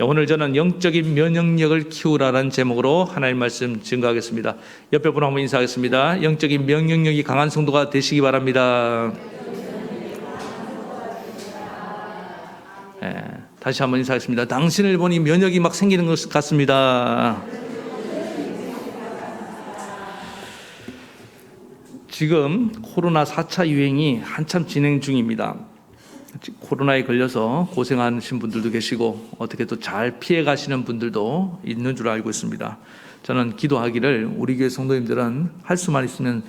오늘 저는 영적인 면역력을 키우라는 제목으로 하나님 말씀 증거하겠습니다. 옆에 분 한번 인사하겠습니다. 영적인 면역력이 강한 성도가 되시기 바랍니다. 다시 한번 인사하겠습니다. 당신을 보니 면역이 막 생기는 것 같습니다. 지금 코로나 4차 유행이 한참 진행 중입니다. 코로나에 걸려서 고생하신 분들도 계시고 어떻게 또 잘 피해 가시는 분들도 있는 줄 알고 있습니다. 저는 기도하기를 우리 교회 성도님들은 할 수만 있으면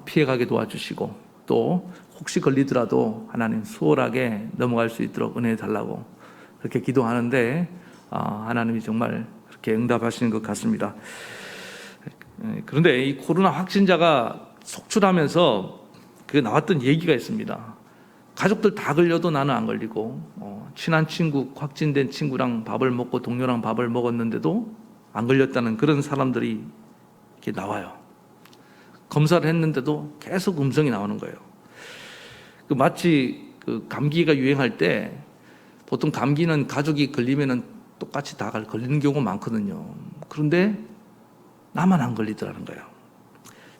피해 가게 도와주시고 또 혹시 걸리더라도 하나님 수월하게 넘어갈 수 있도록 은혜 달라고 그렇게 기도하는데 하나님이 정말 그렇게 응답하시는 것 같습니다. 그런데 이 코로나 확진자가 속출하면서 그 나왔던 얘기가 있습니다. 가족들 다 걸려도 나는 안 걸리고 친한 친구, 확진된 친구랑 밥을 먹고 동료랑 밥을 먹었는데도 안 걸렸다는 그런 사람들이 이렇게 나와요. 검사를 했는데도 계속 음성이 나오는 거예요. 마치 감기가 유행할 때 보통 감기는 가족이 걸리면은 똑같이 다 걸리는 경우가 많거든요. 그런데 나만 안 걸리더라는 거예요.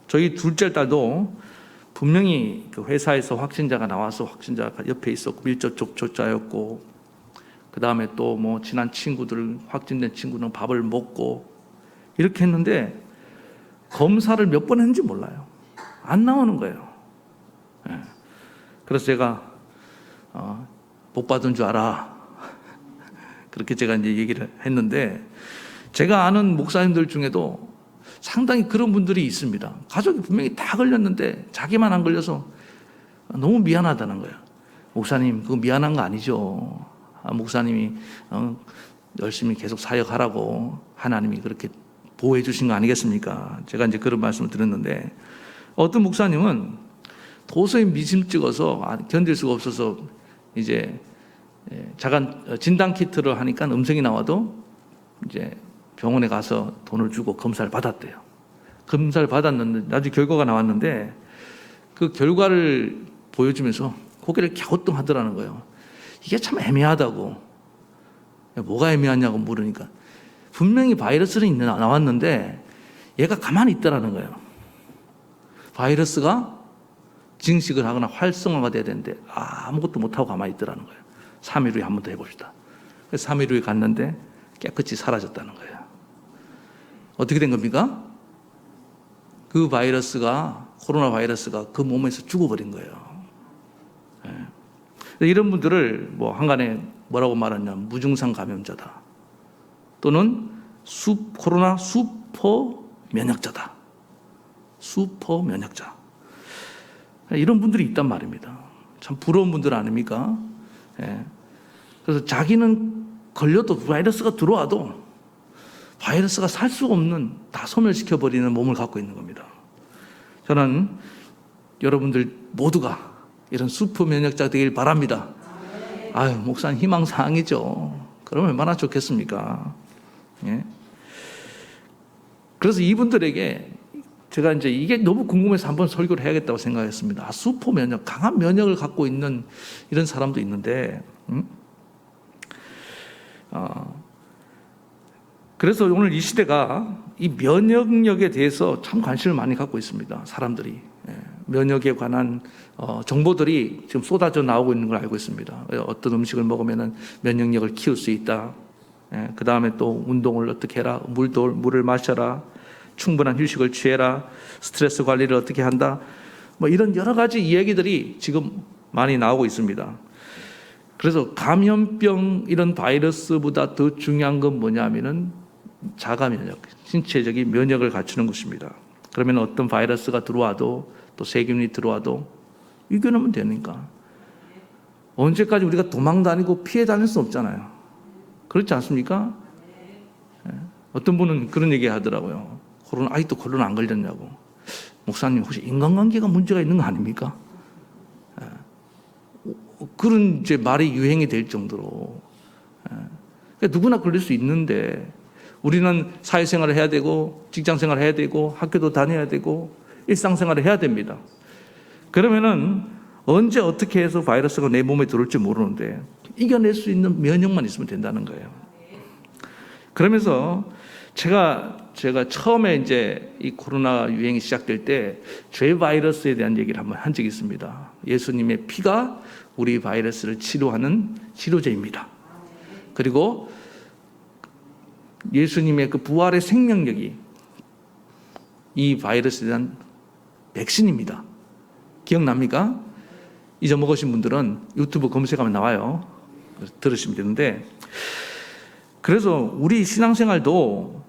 저희 둘째 딸도 분명히 그 회사에서 확진자가 나와서 확진자가 옆에 있었고 밀접 접촉자였고 그 다음에 또 뭐 친한 친구들 확진된 친구는 밥을 먹고 이렇게 했는데 검사를 몇 번 했는지 몰라요. 안 나오는 거예요. 그래서 제가 복 받은 줄 알아. 그렇게 제가 이제 얘기를 했는데 제가 아는 목사님들 중에도 상당히 그런 분들이 있습니다. 가족이 분명히 다 걸렸는데 자기만 안 걸려서 너무 미안하다는 거예요. 목사님, 그거 미안한 거 아니죠. 목사님이 열심히 계속 사역하라고 하나님이 그렇게 보호해 주신 거 아니겠습니까? 제가 이제 그런 말씀을 드렸는데 어떤 목사님은 도저히 미심 찍어서 견딜 수가 없어서 이제 자간 진단 키트를 하니까 음성이 나와도 이제 병원에 가서 돈을 주고 검사를 받았대요. 검사를 받았는데 나중에 결과가 나왔는데 그 결과를 보여주면서 고개를 갸우뚱하더라는 거예요. 이게 참 애매하다고. 뭐가 애매하냐고 물으니까 분명히 바이러스는 나왔는데 얘가 가만히 있더라는 거예요. 바이러스가 증식을 하거나 활성화가 돼야 되는데 아무것도 못하고 가만히 있더라는 거예요. 3일 후에 한 번 더 해봅시다. 그래서 3일 후에 갔는데 깨끗이 사라졌다는 거예요. 어떻게 된 겁니까? 그 바이러스가, 코로나 바이러스가 그 몸에서 죽어버린 거예요. 이런 분들을 뭐 한간에 뭐라고 말하냐면 무증상 감염자다. 또는 코로나 슈퍼 면역자다. 슈퍼 면역자. 이런 분들이 있단 말입니다. 참 부러운 분들 아닙니까? 그래서 자기는 걸려도 바이러스가 들어와도 바이러스가 살 수 없는 다 소멸시켜버리는 몸을 갖고 있는 겁니다. 저는 여러분들 모두가 이런 슈퍼 면역자 되길 바랍니다. 아유, 목사님 희망사항이죠. 그러면 얼마나 좋겠습니까? 그래서 이분들에게 제가 이제 이게 너무 궁금해서 한번 설교를 해야겠다고 생각했습니다. 슈퍼 면역, 강한 면역을 갖고 있는 이런 사람도 있는데, 그래서 오늘 이 시대가 이 면역력에 대해서 참 관심을 많이 갖고 있습니다. 사람들이. 면역에 관한 정보들이 지금 쏟아져 나오고 있는 걸 알고 있습니다. 어떤 음식을 먹으면 면역력을 키울 수 있다. 그 다음에 또 운동을 어떻게 해라. 물을 마셔라. 충분한 휴식을 취해라. 스트레스 관리를 어떻게 한다. 뭐 이런 여러 가지 이야기들이 지금 많이 나오고 있습니다. 그래서 감염병 이런 바이러스보다 더 중요한 건 뭐냐면은 자가 면역, 신체적인 면역을 갖추는 것입니다. 그러면 어떤 바이러스가 들어와도 또 세균이 들어와도 이겨내면 되니까. 언제까지 우리가 도망 다니고 피해 다닐 수 없잖아요. 그렇지 않습니까? 어떤 분은 그런 얘기 하더라고요. 아직도 코로나 안 걸렸냐고. 목사님 혹시 인간관계가 문제가 있는 거 아닙니까? 그런 이제 말이 유행이 될 정도로. 그러니까 누구나 걸릴 수 있는데 우리는 사회생활을 해야 되고 직장생활을 해야 되고 학교도 다녀야 되고 일상생활을 해야 됩니다. 그러면은 언제 어떻게 해서 바이러스가 내 몸에 들어올지 모르는데 이겨낼 수 있는 면역만 있으면 된다는 거예요. 그러면서 제가 처음에 이제 이 코로나 유행이 시작될 때 죄 바이러스에 대한 얘기를 한번 한 적이 있습니다. 예수님의 피가 우리 바이러스를 치료하는 치료제입니다. 그리고 예수님의 그 부활의 생명력이 이 바이러스에 대한 백신입니다. 기억납니까? 잊어먹으신 분들은 유튜브 검색하면 나와요. 들으시면 되는데, 그래서 우리 신앙생활도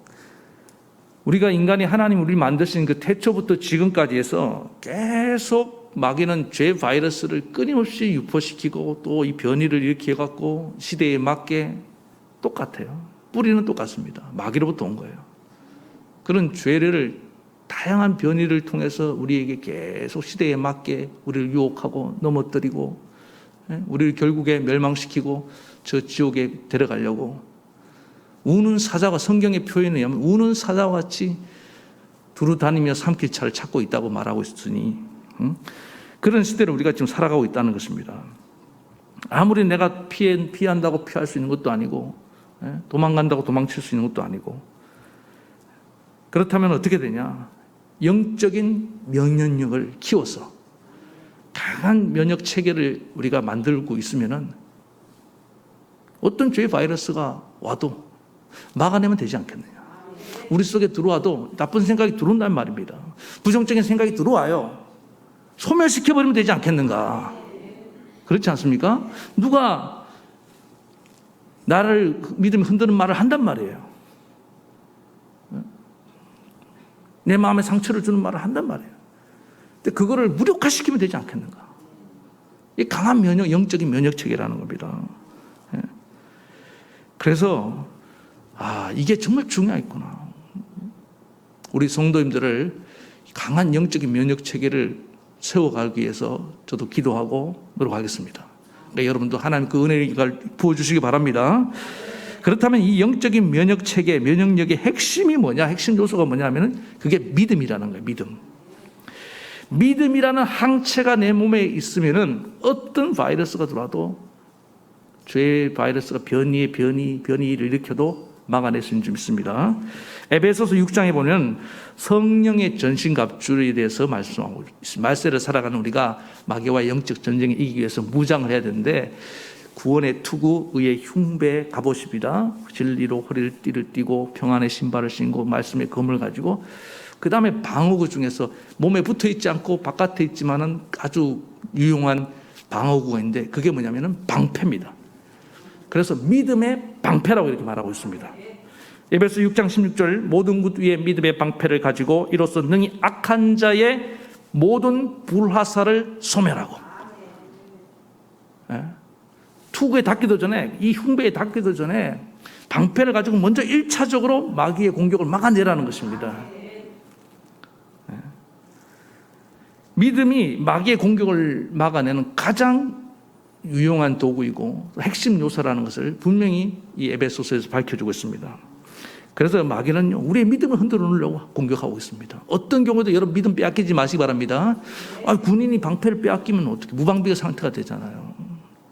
우리가 인간이 하나님 우리를 만드신 그 태초부터 지금까지 해서 계속 마귀는 죄 바이러스를 끊임없이 유포시키고 또 이 변이를 일으켜갖고 시대에 맞게 똑같아요. 뿌리는 똑같습니다. 마귀로부터 온 거예요. 그런 죄를 다양한 변이를 통해서 우리에게 계속 시대에 맞게 우리를 유혹하고 넘어뜨리고 우리를 결국에 멸망시키고 저 지옥에 데려가려고 우는 사자가, 성경의 표현에 의하면 우는 사자와 같이 두루 다니며 삼킬 차를 찾고 있다고 말하고 있으니 그런 시대를 우리가 지금 살아가고 있다는 것입니다. 아무리 내가 피한다고 피할 수 있는 것도 아니고 도망간다고 도망칠 수 있는 것도 아니고, 그렇다면 어떻게 되냐? 영적인 면역력을 키워서 강한 면역 체계를 우리가 만들고 있으면은 어떤 죄 바이러스가 와도 막아내면 되지 않겠느냐. 우리 속에 들어와도 나쁜 생각이 들어온다는 말입니다. 부정적인 생각이 들어와요. 소멸시켜버리면 되지 않겠는가. 그렇지 않습니까? 누가 나를 믿음이 흔드는 말을 한단 말이에요. 내 마음에 상처를 주는 말을 한단 말이에요. 근데 그거를 무력화시키면 되지 않겠는가. 이 강한 영적인 면역체계라는 겁니다. 그래서 이게 정말 중요하겠구나. 우리 성도님들을 강한 영적인 면역체계를 세워가기 위해서 저도 기도하고 노력하겠습니다. 그러니까 여러분도 하나님 그 은혜를 부어주시기 바랍니다. 그렇다면 이 영적인 면역체계, 면역력의 핵심이 뭐냐? 핵심 요소가 뭐냐면 그게 믿음이라는 거예요. 믿음이라는 항체가 내 몸에 있으면은 어떤 바이러스가 들어와도 죄의 바이러스가 변이를 일으켜도 막아낼 수 있는 줄 믿습니다. 에베소서 6장에 보면 성령의 전신갑주에 대해서 말씀하고 있습니다. 말세를 살아가는 우리가 마귀와 영적 전쟁에 이기기 위해서 무장을 해야 되는데 구원의 투구, 의의 흉배 갑옷입니다. 진리로 허리를 띠를 띠고 평안의 신발을 신고 말씀의 검을 가지고, 그 다음에 방어구 중에서 몸에 붙어 있지 않고 바깥에 있지만은 아주 유용한 방어구가 있는데 그게 뭐냐면은 방패입니다. 그래서 믿음의 방패라고 이렇게 말하고 있습니다. 에베소 6장 16절 모든 것 위에 믿음의 방패를 가지고 이로써 능히 악한 자의 모든 불화살을 소멸하고, 투구에 닿기도 전에, 이 흉배에 닿기도 전에 방패를 가지고 먼저 1차적으로 마귀의 공격을 막아내라는 것입니다. 믿음이 마귀의 공격을 막아내는 가장 유용한 도구이고 핵심 요소라는 것을 분명히 이 에베소서에서 밝혀주고 있습니다. 그래서 마귀는 우리의 믿음을 흔들어 놓으려고 공격하고 있습니다. 어떤 경우도 여러분 믿음 빼앗기지 마시기 바랍니다. 군인이 방패를 빼앗기면 어떻게 무방비의 상태가 되잖아요.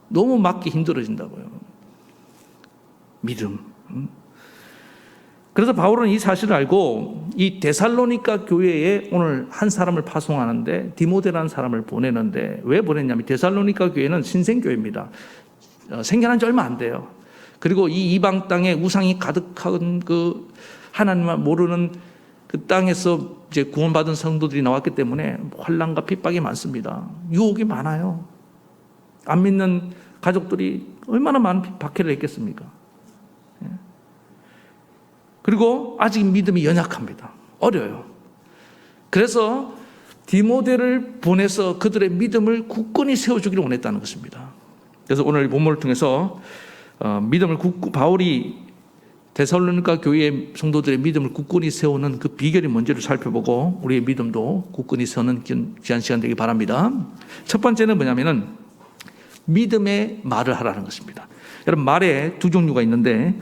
너무 막기 힘들어진다고요. 믿음. 그래서 바울은 이 사실을 알고 이 데살로니가 교회에 오늘 한 사람을 파송하는데 디모데라는 사람을 보내는데, 왜 보냈냐면 데살로니가 교회는 신생교회입니다. 생겨난 지 얼마 안 돼요. 그리고 이 이방 땅에 우상이 가득한 그 하나님만 모르는 그 땅에서 이제 구원받은 성도들이 나왔기 때문에 환난과 핍박이 많습니다. 유혹이 많아요. 안 믿는 가족들이 얼마나 많은 박해를 했겠습니까? 그리고 아직 믿음이 연약합니다. 어려요. 그래서 디모데를 보내서 그들의 믿음을 굳건히 세워주기를 원했다는 것입니다. 그래서 오늘 본문을 통해서 바울이 데살로니가 교회의 성도들의 믿음을 굳건히 세우는 그 비결이 뭔지를 살펴보고 우리의 믿음도 굳건히 세우는 귀한 시간 되기 바랍니다. 첫 번째는 뭐냐면은 믿음의 말을 하라는 것입니다. 여러분, 말에 두 종류가 있는데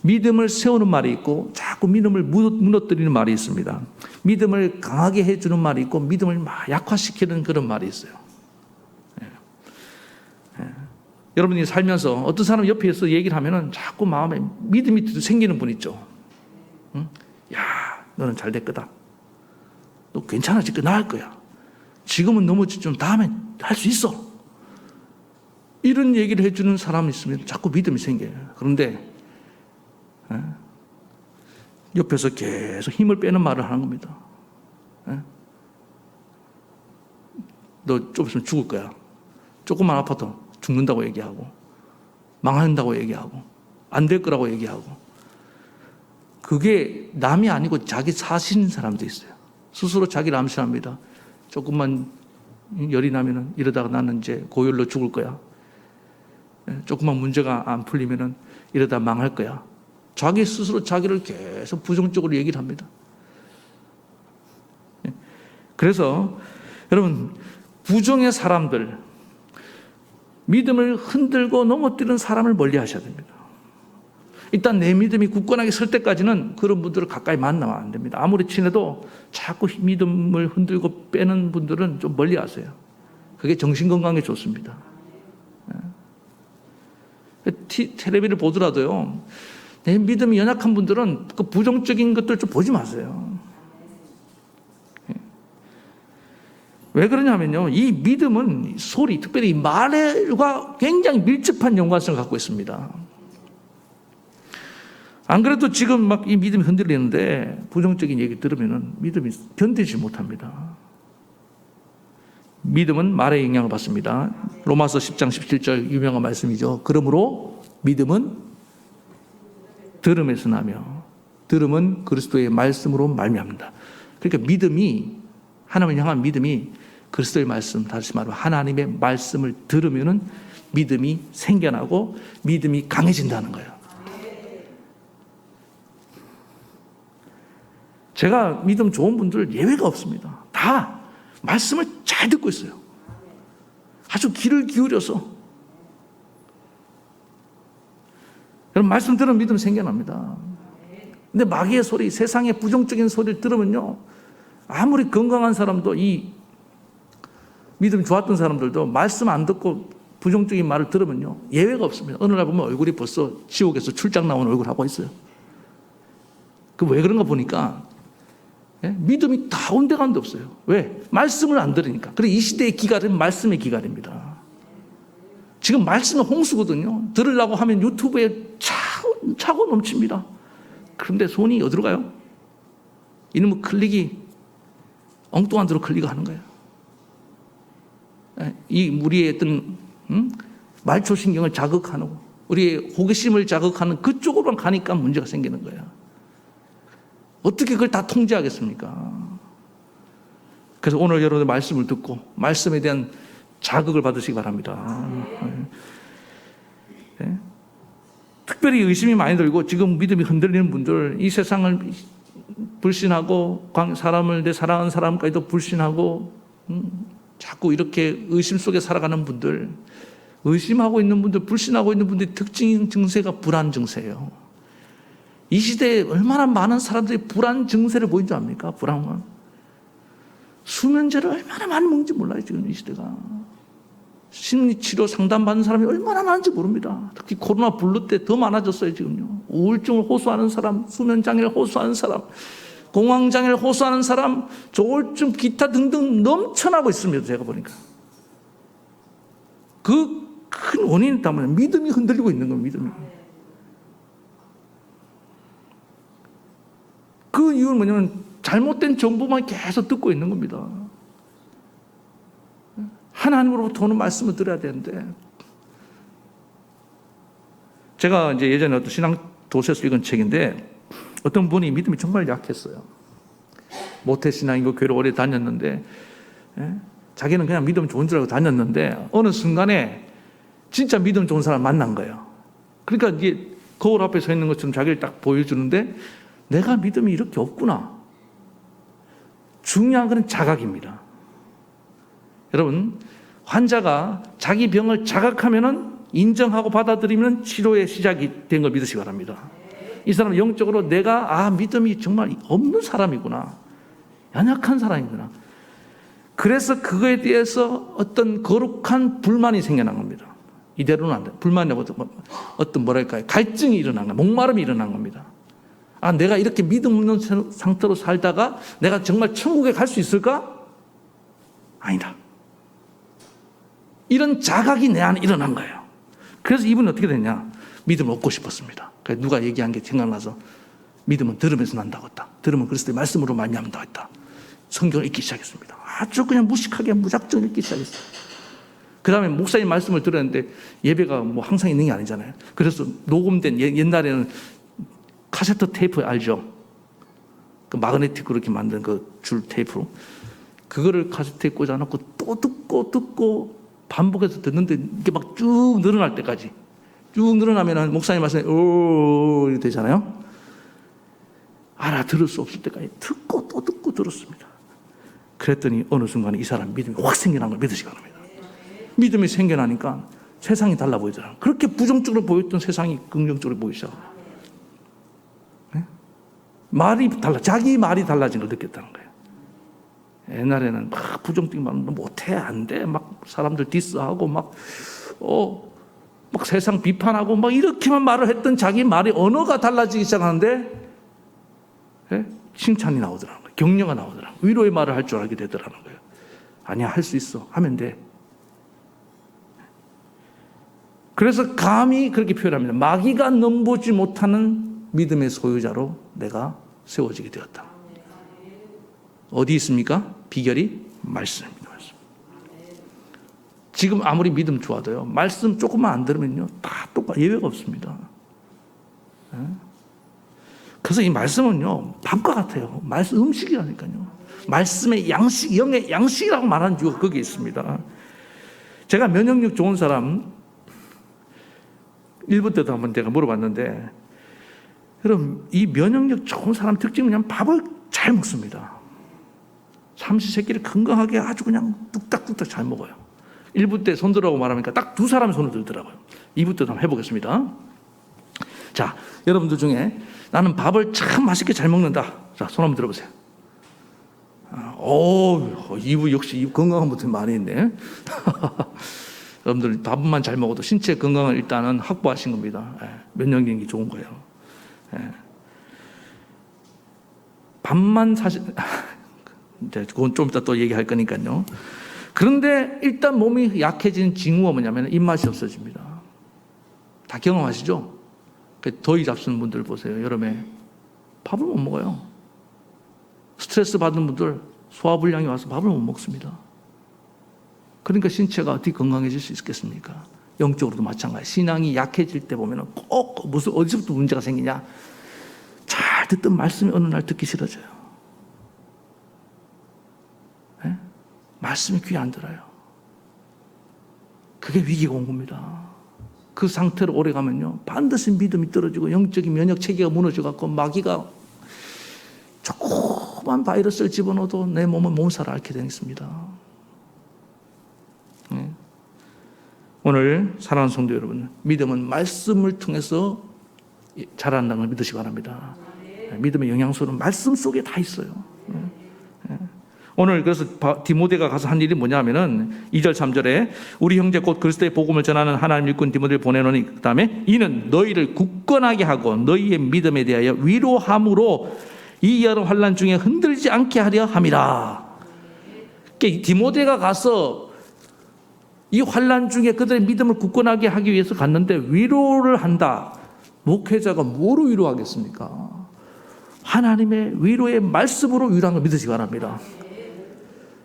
믿음을 세우는 말이 있고 자꾸 믿음을 무너뜨리는 말이 있습니다. 믿음을 강하게 해주는 말이 있고 믿음을 막 약화시키는 그런 말이 있어요. 여러분이 살면서 어떤 사람 옆에서 얘기를 하면은 자꾸 마음에 믿음이 생기는 분 있죠. 응? 야, 너는 잘 될 거다. 너 괜찮아질 거야. 나을 거야. 지금은 넘어지지만 다음에 할 수 있어. 이런 얘기를 해주는 사람이 있으면 자꾸 믿음이 생겨요. 그런데 옆에서 계속 힘을 빼는 말을 하는 겁니다. 너 좀 있으면 죽을 거야. 조금만 아파도 죽는다고 얘기하고, 망한다고 얘기하고, 안 될 거라고 얘기하고. 그게 남이 아니고 자기 사실인 사람도 있어요. 스스로 자기를 암시합니다. 조금만 열이 나면은 이러다가 나는 이제 고열로 죽을 거야. 조금만 문제가 안 풀리면은 이러다 망할 거야. 자기 스스로 자기를 계속 부정적으로 얘기를 합니다. 그래서 여러분, 부정의 사람들, 믿음을 흔들고 넘어뜨리는 사람을 멀리 하셔야 됩니다. 일단 내 믿음이 굳건하게 설 때까지는 그런 분들을 가까이 만나면 안 됩니다. 아무리 친해도 자꾸 믿음을 흔들고 빼는 분들은 좀 멀리 하세요. 그게 정신건강에 좋습니다. 텔레비를 보더라도요, 내 믿음이 연약한 분들은 그 부정적인 것들 좀 보지 마세요. 왜 그러냐면요, 이 믿음은 소리, 특별히 말과 굉장히 밀접한 연관성을 갖고 있습니다. 안 그래도 지금 막 이 믿음이 흔들리는데 부정적인 얘기 들으면은 믿음이 견디지 못합니다. 믿음은 말의 영향을 받습니다. 로마서 10장 17절 유명한 말씀이죠. 그러므로 믿음은 들음에서 나며 들음은 그리스도의 말씀으로 말미암는다. 그러니까 믿음이, 하나님을 향한 믿음이 그리스도의 말씀, 다시 말하면 하나님의 말씀을 들으면은 믿음이 생겨나고 믿음이 강해진다는 거예요. 제가 믿음 좋은 분들 예외가 없습니다. 다 말씀을 잘 듣고 있어요. 아주 귀를 기울여서. 여러분, 말씀 들으면 믿음 생겨납니다. 근데 마귀의 소리, 세상의 부정적인 소리를 들으면요, 아무리 건강한 사람도, 이 믿음 좋았던 사람들도 말씀 안 듣고 부정적인 말을 들으면요, 예외가 없습니다. 어느 날 보면 얼굴이 벌써 지옥에서 출장 나온 얼굴 하고 있어요. 그 왜 그런가 보니까 믿음이 다 온데간데 없어요. 왜? 말씀을 안 들으니까. 그래, 이 시대의 기갈은 말씀의 기갈입니다. 지금 말씀은 홍수거든요. 들으려고 하면 유튜브에 차고 넘칩니다. 그런데 손이 어디로 가요? 이놈의 클릭이 엉뚱한 데로 클릭하는 거예요. 이 우리의 어떤 말초신경을 자극하는, 우리의 호기심을 자극하는 그쪽으로만 가니까 문제가 생기는 거예요. 어떻게 그걸 다 통제하겠습니까? 그래서 오늘 여러분의 말씀을 듣고 말씀에 대한 자극을 받으시기 바랍니다. 네? 특별히 의심이 많이 들고 지금 믿음이 흔들리는 분들, 이 세상을 불신하고 사람을, 내 사랑하는 사람까지도 불신하고 자꾸 이렇게 의심 속에 살아가는 분들, 의심하고 있는 분들, 불신하고 있는 분들의 특징인 증세가 불안 증세예요. 이 시대에 얼마나 많은 사람들이 불안 증세를 보인 줄 압니까? 불안은. 수면제를 얼마나 많이 먹는지 몰라요, 지금 이 시대가. 심리치료 상담받는 사람이 얼마나 많은지 모릅니다. 특히 코로나 블루 때 더 많아졌어요, 지금요. 우울증을 호소하는 사람, 수면장애를 호소하는 사람, 공황장애를 호소하는 사람, 조울증, 기타 등등 넘쳐나고 있습니다, 제가 보니까. 그 큰 원인이 때문에 믿음이 흔들리고 있는 겁니다, 믿음이. 그 이유는 뭐냐면 잘못된 정보만 계속 듣고 있는 겁니다. 하나님으로부터 오는 말씀을 들어야 되는데, 제가 이제 예전에 어떤 신앙 도서에서 읽은 책인데, 어떤 분이 믿음이 정말 약했어요. 모태신앙이고 교회를 오래 다녔는데, 자기는 그냥 믿음 좋은 줄 알고 다녔는데 어느 순간에 진짜 믿음 좋은 사람 만난 거예요. 그러니까 이게 거울 앞에 서 있는 것처럼 자기를 딱 보여주는데, 내가 믿음이 이렇게 없구나. 중요한 것은 자각입니다. 여러분, 환자가 자기 병을 자각하면은, 인정하고 받아들이면 치료의 시작이 된 걸 믿으시기 바랍니다. 이 사람은 영적으로 내가 믿음이 정말 없는 사람이구나, 연약한 사람이구나. 그래서 그거에 대해서 어떤 거룩한 불만이 생겨난 겁니다. 이대로는 안 돼. 불만이 어떤 뭐랄까요? 갈증이 일어난 거야. 목마름이 일어난 겁니다. 아, 내가 이렇게 믿음 없는 상태로 살다가 내가 정말 천국에 갈 수 있을까? 아니다. 이런 자각이 내 안에 일어난 거예요. 그래서 이분은 어떻게 됐냐? 믿음을 얻고 싶었습니다. 그래서 누가 얘기한 게 생각나서 믿음은 들으면서 난다고 했다. 들으면 그리스도의 말씀으로 말미암는다고 했다. 성경을 읽기 시작했습니다. 아주 그냥 무식하게 무작정 읽기 시작했어요. 그 다음에 목사님 말씀을 들었는데 예배가 뭐 항상 있는 게 아니잖아요. 그래서 녹음된 옛날에는 카세트 테이프 알죠? 그 마그네틱으로 이렇게 만든 그 줄 테이프로 그거를 카세트에 꽂아놓고 또 듣고 반복해서 듣는데 이게 막 쭉 늘어날 때까지 쭉 늘어나면 목사님 말씀이 오 되잖아요. 알아들을 수 없을 때까지 듣고 또 듣고 들었습니다. 그랬더니 어느 순간에 이 사람 믿음이 확 생겨난 걸 믿으시기 바랍니다. 믿음이 생겨나니까 세상이 달라 보이더라고요. 그렇게 부정적으로 보였던 세상이 긍정적으로 보이기 시작합니다. 네? 말이 자기 말이 달라진 걸 느꼈다는 거예요. 옛날에는 막 부정적인 말 못해 안 돼 막 사람들 디스하고 막 세상 비판하고 막 이렇게만 말을 했던 자기 말이 언어가 달라지기 시작하는데 네? 칭찬이 나오더라는 거예요. 격려가 나오더라는 거예요. 위로의 말을 할 줄 알게 되더라는 거예요. 아니야 할 수 있어 하면 돼. 그래서 감히 그렇게 표현합니다. 마귀가 넘보지 못하는 믿음의 소유자로 내가 세워지게 되었다. 어디 있습니까? 비결이 말씀입니다. 말씀. 지금 아무리 믿음 좋아도요. 말씀 조금만 안 들으면요. 다 똑같아. 예외가 없습니다. 그래서 이 말씀은요. 밥과 같아요. 말씀 음식이라니까요. 말씀의 양식, 영의 양식이라고 말하는 이유가 거기에 있습니다. 제가 면역력 좋은 사람 1부 때도 한번 제가 물어봤는데 여러분 이 면역력 좋은 사람 특징은 그냥 밥을 잘 먹습니다. 삼시세끼를 건강하게 아주 그냥 뚝딱뚝딱 잘 먹어요. 1부 때 손 들라고 말하니까 딱 두 사람이 손을 들더라고요. 2부 때도 한번 해보겠습니다. 자, 여러분들 중에 나는 밥을 참 맛있게 잘 먹는다. 자, 손 한번 들어보세요. 2부 역시 건강한 분들이 많이 있네. 여러분들 밥만 잘 먹어도 신체 건강을 일단은 확보하신 겁니다. 면역력이 좋은 거예요. 밥만 사실 그건 좀 이따 또 얘기할 거니까요. 그런데 일단 몸이 약해진 징후가 뭐냐면 입맛이 없어집니다. 다 경험하시죠? 더위 잡수는 분들 보세요. 여름에 밥을 못 먹어요. 스트레스 받는 분들 소화불량이 와서 밥을 못 먹습니다. 그러니까 신체가 어떻게 건강해질 수 있겠습니까? 영적으로도 마찬가지. 신앙이 약해질 때 보면 꼭 무슨 어디서부터 문제가 생기냐? 잘 듣던 말씀이 어느 날 듣기 싫어져요. 네? 말씀이 귀에 안 들어요. 그게 위기가 온 겁니다. 그 상태로 오래 가면요 반드시 믿음이 떨어지고 영적인 면역 체계가 무너져갖고 마귀가 조그만 바이러스를 집어넣어도 내 몸은 몸살을 앓게 되겠습니다. 네. 오늘 사랑하는 성도 여러분, 믿음은 말씀을 통해서 자란다는 걸 믿으시기 바랍니다. 믿음의 영양소는 말씀 속에 다 있어요. 오늘 그래서 디모데가 가서 한 일이 뭐냐면은 2절 3절에 우리 형제 곧 그리스도의 복음을 전하는 하나님 일꾼 디모데를 보내노니 그 다음에 이는 너희를 굳건하게 하고 너희의 믿음에 대하여 위로함으로 이 여러 환난 중에 흔들지 않게 하려 함이라. 그러니까 디모데가 가서 이 환난 중에 그들의 믿음을 굳건하게 하기 위해서 갔는데 위로를 한다. 목회자가 뭐로 위로하겠습니까? 하나님의 위로의 말씀으로 위로한 걸 믿으시기 바랍니다.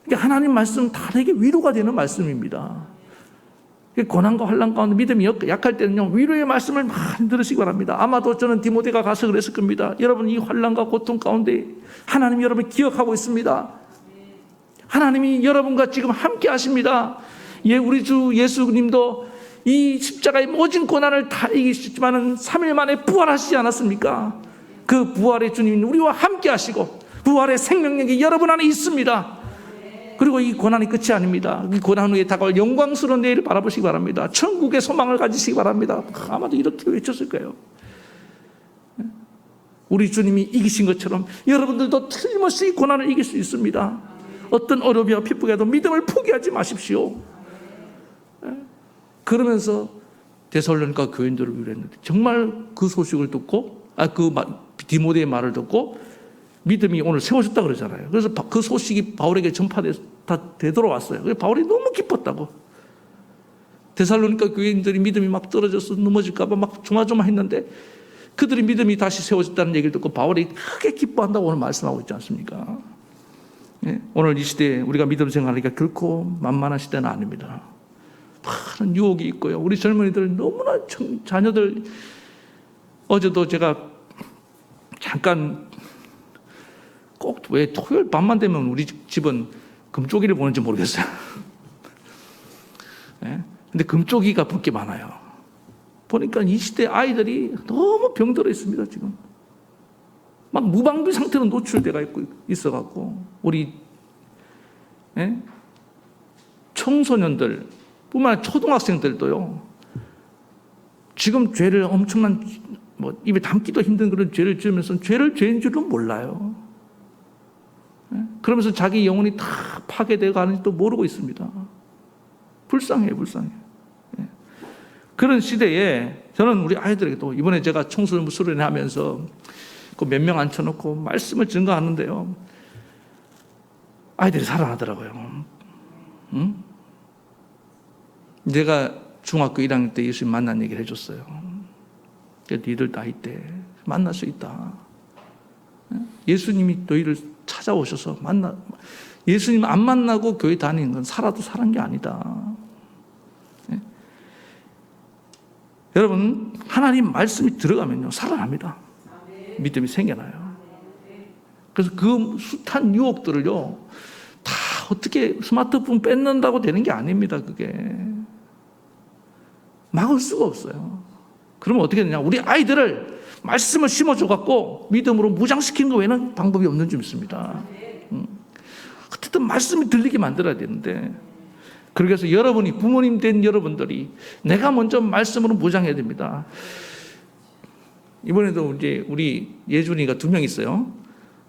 그러니까 하나님 말씀은 다 되게 위로가 되는 말씀입니다. 고난과 환난 가운데 믿음이 약할 때는요 위로의 말씀을 많이 들으시기 바랍니다. 아마도 저는 디모데가 가서 그랬을 겁니다. 여러분 이 환난과 고통 가운데 하나님이 여러분을 기억하고 있습니다. 하나님이 여러분과 지금 함께 하십니다. 우리 주 예수님도 이 십자가의 모진 고난을 다 이기셨지만 3일 만에 부활하시지 않았습니까? 그 부활의 주님이 우리와 함께 하시고 부활의 생명력이 여러분 안에 있습니다. 그리고 이 고난이 끝이 아닙니다. 이 고난 후에 다가올 영광스러운 내일을 바라보시기 바랍니다. 천국의 소망을 가지시기 바랍니다. 아마도 이렇게 외쳤을 거예요. 우리 주님이 이기신 것처럼 여러분들도 틀림없이 고난을 이길 수 있습니다. 어떤 어려움이와 핍박에도 믿음을 포기하지 마십시오. 그러면서 데살로니가 교인들을 위로했는데 정말 그 소식을 듣고 디모데의 말을 듣고 믿음이 오늘 세워졌다 그러잖아요. 그래서 그 소식이 바울에게 전파다 되돌아왔어요. 그래서 바울이 너무 기뻤다고. 데살로니가 교인들이 믿음이 막 떨어져서 넘어질까 봐 막 조마조마했는데 그들의 믿음이 다시 세워졌다는 얘기를 듣고 바울이 크게 기뻐한다고 오늘 말씀하고 있지 않습니까? 예? 오늘 이 시대에 우리가 믿음 생활하기가 결코 만만한 시대는 아닙니다. 많은 유혹이 있고요. 우리 젊은이들 너무나 자녀들 어제도 제가 잠깐 꼭 왜 토요일 밤만 되면 우리 집은 금쪽이를 보는지 모르겠어요. 예? 근데 금쪽이가 볼 게 많아요. 보니까 이 시대 아이들이 너무 병들어 있습니다, 지금. 막 무방비 상태로 노출돼가 있어갖고, 우리, 예? 청소년들, 뿐만 아니라 초등학생들도요, 지금 죄를 엄청난, 입에 담기도 힘든 그런 죄를 지으면서 죄인 줄도 몰라요. 예? 그러면서 자기 영혼이 다 파괴되어 가는지도 모르고 있습니다. 불쌍해요, 불쌍해. 예. 그런 시대에 저는 우리 아이들에게 또 이번에 제가 청소년 수련회 하면서 그 몇 명 앉혀놓고 말씀을 증거하는데요. 아이들이 살아나더라고요. 응? 내가 중학교 1학년 때 예수님 만난 얘기를 해줬어요. 니들 나이 때 만날 수 있다. 예수님이 너희를 찾아오셔서 예수님 안 만나고 교회 다니는 건 살아도 살은 게 아니다. 네? 여러분, 하나님 말씀이 들어가면요, 살아납니다. 믿음이 생겨나요. 그래서 그 숱한 유혹들을요, 다 어떻게 스마트폰 뺏는다고 되는 게 아닙니다, 그게. 막을 수가 없어요. 그러면 어떻게 되냐? 우리 아이들을 말씀을 심어줘갖고 믿음으로 무장시키는 거 외에는 방법이 없는 줄 믿습니다. 어쨌든 말씀이 들리게 만들어야 되는데, 그래서 여러분이 부모님 된 여러분들이 내가 먼저 말씀으로 무장해야 됩니다. 이번에도 이제 우리 예준이가 2명 있어요.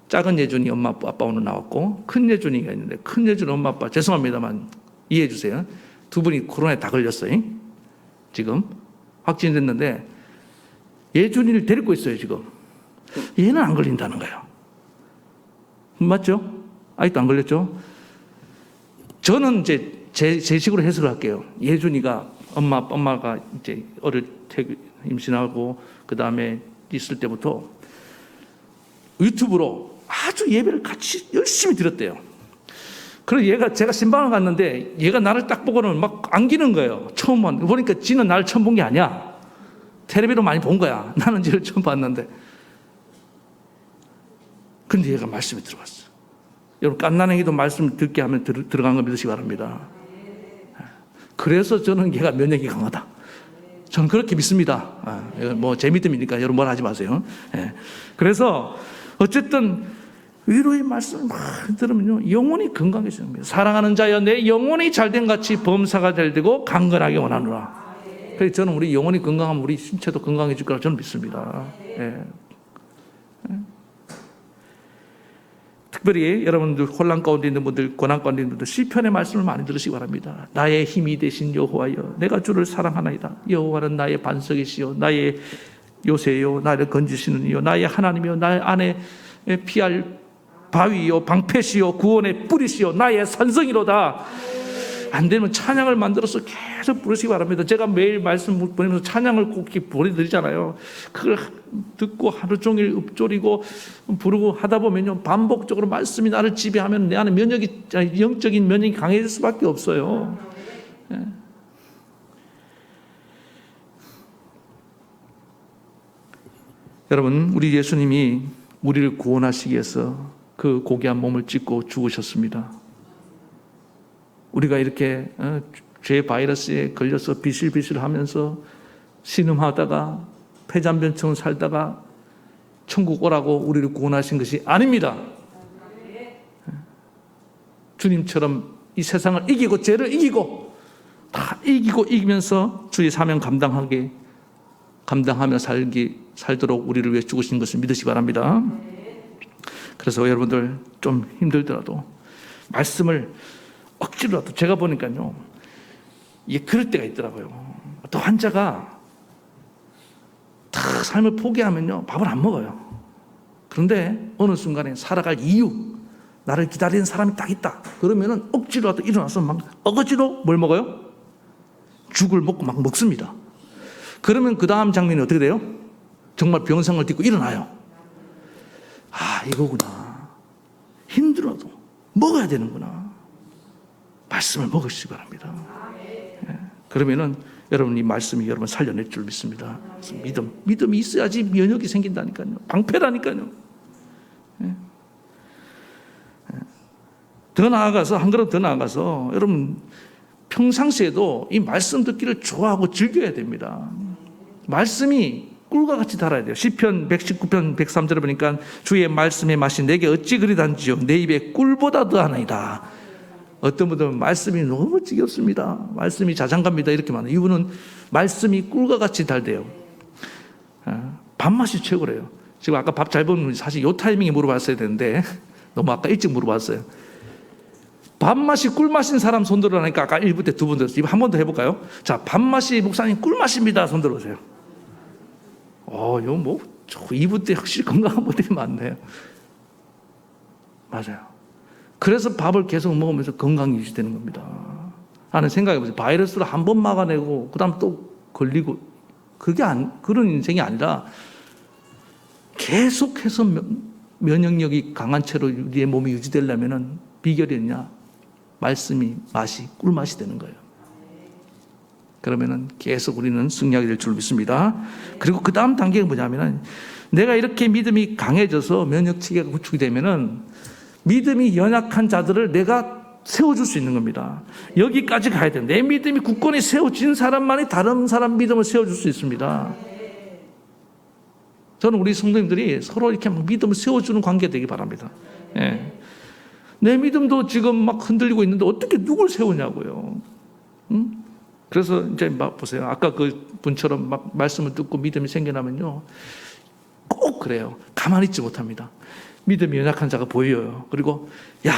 작은 예준이 엄마 아빠 오늘 나왔고, 큰 예준이가 있는데, 큰 예준 엄마 아빠 죄송합니다만 이해해 주세요. 2분이 코로나에 다 걸렸어요. 지금 확진됐는데 예준이를 데리고 있어요. 지금 얘는 안 걸린다는 거예요. 맞죠? 아직도 안 걸렸죠? 저는 이제 제 식으로 해석을 할게요. 예준이가 엄마가 이제 어릴 때 임신하고 그 다음에 있을 때부터 유튜브로 아주 예배를 같이 열심히 드렸대요. 그래서 제가 신방을 갔는데 얘가 나를 딱 보고는 막 안기는 거예요. 처음 보니까 지는 나를 처음 본 게 아니야. 텔레비로 많이 본 거야. 나는 쟤를 처음 봤는데. 근데 얘가 말씀에 들어갔어. 여러분, 깐난애기도 말씀 듣게 하면 들어간 거 믿으시기 바랍니다. 그래서 저는 얘가 면역이 강하다. 저는 그렇게 믿습니다. 제 믿음이니까 여러분 뭘 하지 마세요. 그래서 어쨌든 위로의 말씀을 막 들으면요, 영혼이 건강해집니다. 사랑하는 자여, 내 영혼이 잘된 같이 범사가 잘 되고 강건하게 원하노라. 그래서 저는 우리 영혼이 건강하면 우리 신체도 건강해질 거라 저는 믿습니다. 특별히 여러분들 혼란 가운데 있는 분들, 고난 가운데 있는 분들 시편의 말씀을 많이 들으시기 바랍니다. 나의 힘이 되신 여호와여, 내가 주를 사랑하나이다. 여호와는 나의 반석이시요, 나의 요새요, 나를 건지시는 이요, 나의 하나님이요, 나의 안에 피할 바위요, 방패시요, 구원의 뿌리시요, 나의 산성이로다. 안 되면 찬양을 만들어서 계속 부르시기 바랍니다. 제가 매일 말씀 보내면서 찬양을 꼭 보내드리잖아요. 그걸 듣고 하루 종일 읊조리고 부르고 하다 보면요, 반복적으로 말씀이 나를 지배하면 내 안에 영적인 면역이 강해질 수밖에 없어요. 여러분, 우리 예수님이 우리를 구원하시기 위해서 그 고귀한 몸을 찢고 죽으셨습니다. 우리가 이렇게 죄 바이러스에 걸려서 비실비실 하면서 신음하다가 폐잔변처럼 살다가 천국 오라고 우리를 구원하신 것이 아닙니다. 주님처럼 이 세상을 이기고 죄를 이기고 다 이기면서 주의 사명 감당하며 살도록 우리를 위해 죽으신 것을 믿으시기 바랍니다. 그래서 여러분들 좀 힘들더라도 말씀을 억지로라도, 제가 보니까요, 이게 그럴 때가 있더라고요. 또 환자가 막 삶을 포기하면요, 밥을 안 먹어요. 그런데 어느 순간에 살아갈 이유, 나를 기다리는 사람이 딱 있다. 그러면은 억지로라도 일어나서 막 어거지로 뭘 먹어요? 죽을 먹고 막 먹습니다. 그러면 그 다음 장면이 어떻게 돼요? 정말 병상을 딛고 일어나요. 아, 이거구나. 힘들어도 먹어야 되는구나. 말씀을 먹으시기 바랍니다. 예. 그러면은 여러분 이 말씀이 여러분 살려낼 줄 믿습니다. 믿음이 있어야지 면역이 생긴다니까요. 방패라니까요. 예. 예. 더 나아가서 한 걸음 더 나아가서 여러분 평상시에도 이 말씀 듣기를 좋아하고 즐겨야 됩니다. 말씀이 꿀과 같이 달아야 돼요. 시편 119편 103절에 보니까 주의 말씀의 맛이 내게 어찌 그리 단지요 내 입에 꿀보다 더하나이다. 어떤 분들은 말씀이 너무 지겹습니다. 말씀이 자장갑니다. 이렇게 말해요. 이분은 말씀이 꿀과 같이 달대요. 밥맛이 최고래요. 지금 아까 밥 잘 먹는 사실 이 타이밍에 물어봤어야 되는데 너무 아까 일찍 물어봤어요. 밥맛이 꿀맛인 사람 손 들어라니까 아까 1부 때 두 분 들었어요. 한 번 더 해볼까요? 자, 밥맛이 목사님 꿀맛입니다. 손 들어보세요. 이거 뭐 2부 때 확실히 건강한 분들이 많네요. 맞아요. 그래서 밥을 계속 먹으면서 건강이 유지되는 겁니다. 하는 생각해보세요. 바이러스를 한 번 막아내고 그 다음 또 걸리고 그런 인생이 아니라 계속해서 면역력이 강한 채로 우리의 몸이 유지되려면 비결이냐? 말씀이 맛이 꿀맛이 되는 거예요. 그러면은 계속 우리는 승리하게 될 줄 믿습니다. 그리고 그 다음 단계가 뭐냐면은 내가 이렇게 믿음이 강해져서 면역 체계가 구축이 되면은 믿음이 연약한 자들을 내가 세워줄 수 있는 겁니다. 여기까지 가야 돼요. 내 믿음이 굳건히 세워진 사람만이 다른 사람 믿음을 세워줄 수 있습니다. 저는 우리 성도님들이 서로 이렇게 믿음을 세워주는 관계 되기 바랍니다. 예. 내 믿음도 지금 막 흔들리고 있는데 어떻게 누굴 세우냐고요. 응? 그래서 이제 막 보세요. 아까 그 분처럼 막 말씀을 듣고 믿음이 생겨나면요. 꼭 그래요. 가만히 있지 못합니다. 믿음이 연약한 자가 보여요. 그리고 야,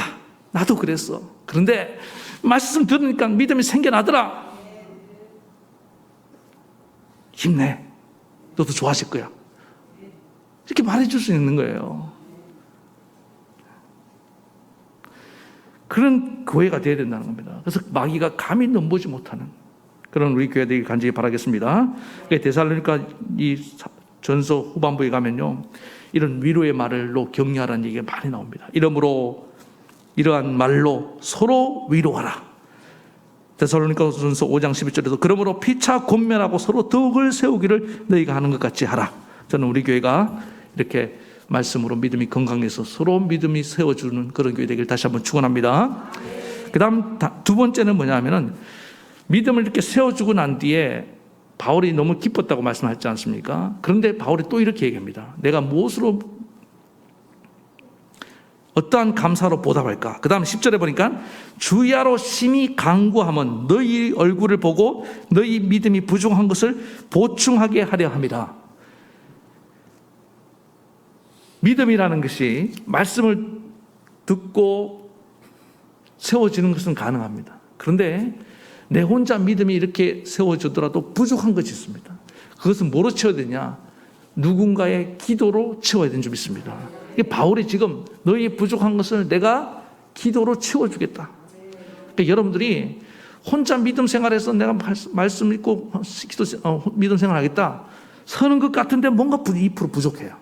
나도 그랬어. 그런데 말씀 들으니까 믿음이 생겨나더라. 힘내. 너도 좋아질 거야. 이렇게 말해줄 수 있는 거예요. 그런 교회가 되어야 된다는 겁니다. 그래서 마귀가 감히 넘보지 못하는 그런 우리 교회 되길 간절히 바라겠습니다. 데살로니가 이 전서 후반부에 가면요, 이런 위로의 말로 격려하라는 얘기가 많이 나옵니다. 이러므로 이러한 말로 서로 위로하라. 데살로니가 전서 5장 11절에서 그러므로 피차 권면하고 서로 덕을 세우기를 너희가 하는 것 같이 하라. 저는 우리 교회가 이렇게 말씀으로 믿음이 건강해서 서로 믿음이 세워주는 그런 교회 되길 다시 한번 축원합니다. 그 다음 두 번째는 뭐냐면은 믿음을 이렇게 세워주고 난 뒤에 바울이 너무 기뻤다고 말씀하셨지 않습니까? 그런데 바울이 또 이렇게 얘기합니다. 내가 무엇으로 어떠한 감사로 보답할까? 그 다음 10절에 보니까 주야로 심히 간구하면 너희 얼굴을 보고 너희 믿음이 부족한 것을 보충하게 하려 함이라. 믿음이라는 것이 말씀을 듣고 세워지는 것은 가능합니다. 그런데 내 혼자 믿음이 이렇게 세워지더라도 부족한 것이 있습니다. 그것은 뭐로 채워야 되냐? 누군가의 기도로 채워야 되는 줄 믿습니다. 바울이 지금 너희 부족한 것을 내가 기도로 채워주겠다. 그러니까 여러분들이 혼자 믿음 생활에서 내가 말씀 읽고 믿음 생활하겠다 서는 것 같은데 뭔가 2% 부족해요.